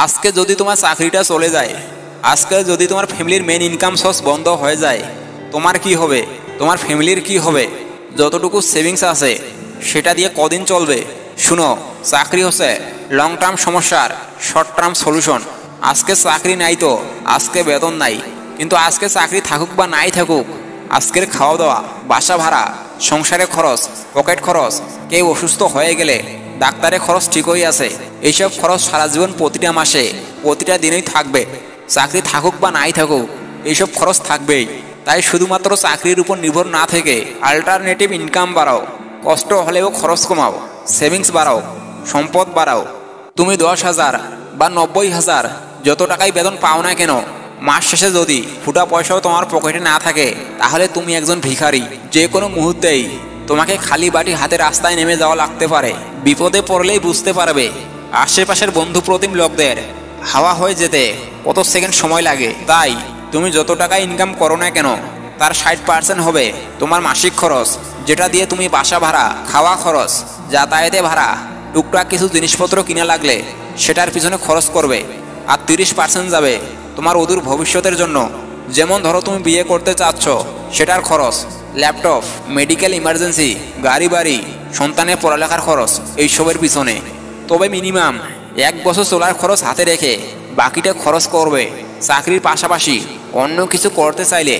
আজকে যদি তোমার চাকরিটা চলে যায়, আজকে যদি তোমার ফ্যামিলির মেন ইনকাম সোর্স বন্ধ হয়ে যায়, তোমার কি হবে? তোমার ফ্যামিলির কি হবে? যতটুকু সেভিংস আছে সেটা দিয়ে কদিন চলবে? শুনো, চাকরি হচ্ছে লং টার্ম সমস্যার শর্ট টার্ম সলিউশন। আজকে চাকরি নাই তো আজকে বেতন নাই, কিন্তু আজকে চাকরি থাকুক বা নাই থাকুক, আজকের খাওয়া দাওয়া, বাসা ভাড়া, সংসারের খরচ, পকেট খরচ, কেউ অসুস্থ হয়ে গেলে ডাক্তারের খরচ ঠিকই আছে। এইসব খরচ সারা জীবন প্রতিটা মাসে প্রতিটা দিনেই থাকবে। চাকরি থাকুক বা নাই থাকুক এইসব খরচ থাকবেই। তাই শুধুমাত্র চাকরির উপর নির্ভর না থেকে অল্টারনেটিভ ইনকাম বাড়াও, কষ্ট হলেও খরচ কমাও, সেভিংস বাড়াও, সম্পদ বাড়াও। তুমি 10,000 বা 90,000 যত টাকাই বেতন পাও না কেন, মাস শেষে যদি ফুটা পয়সাও তোমার পকেটে না থাকে, তাহলে তুমি একজন ভিখারি। যে কোনো মুহূর্তেই তোমাকে খালি বাটি হাতে রাস্তায় নেমে যাওয়া লাগতে পারে। বিপদে পড়লেই বুঝতে পারবে আশেপাশের বন্ধু প্রতিম লোকদের হাওয়া হয়ে যেতে কত সেকেন্ড সময় লাগে। তাই তুমি যত টাকা ইনকাম করো না কেন, তার 60% হবে তোমার মাসিক খরচ, যেটা দিয়ে তুমি বাসা ভাড়া, খাওয়া খরচ, যাতায়াতে ভাড়া, টুকটাক কিছু জিনিসপত্র কিনা লাগলে সেটার পিছনে খরচ করবে। আর 30% যাবে তোমার অদূর ভবিষ্যতের জন্য। যেমন ধরো তুমি বিয়ে করতে চাচ্ছ, সেটার খরচ, ল্যাপটপ, মেডিকেল ইমার্জেন্সি, গাড়ি বাড়ি, সন্তানের পড়ালেখার খরচ, এইসবের পিছনে। তবে মিনিমাম 1 বছর চলার খরচ হাতে রেখে বাকিটা খরচ করবে। চাকরির পাশাপাশি অন্য কিছু করতে চাইলে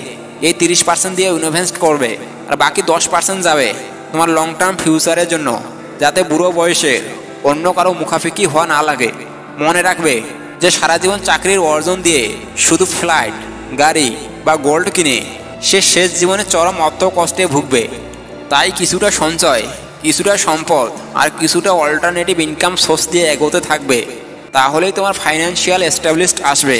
এই 30% দিয়ে ইনভেস্ট করবে, আর বাকি 10% যাবে তোমার লং টার্ম ফিউচারের জন্য, যাতে বুড়ো বয়সে অন্য কারো মুখাফিকি হওয়া না লাগে। মনে রাখবে যে সারা জীবন চাকরির অর্জন দিয়ে শুধু ফ্লাইট, গাড়ি বা গোল্ড কিনে সে শেষ জীবনে চরম অর্থ কষ্টে ভুগবে। তাই কিছুটা সঞ্চয়, কিছুটা সম্পদ আর কিছুটা অল্টারনেটিভ ইনকাম সোর্স দিয়ে এগোতে থাকবে। তাহলেই তোমার ফাইন্যান্সিয়াল এস্টাবলিশড আসবে।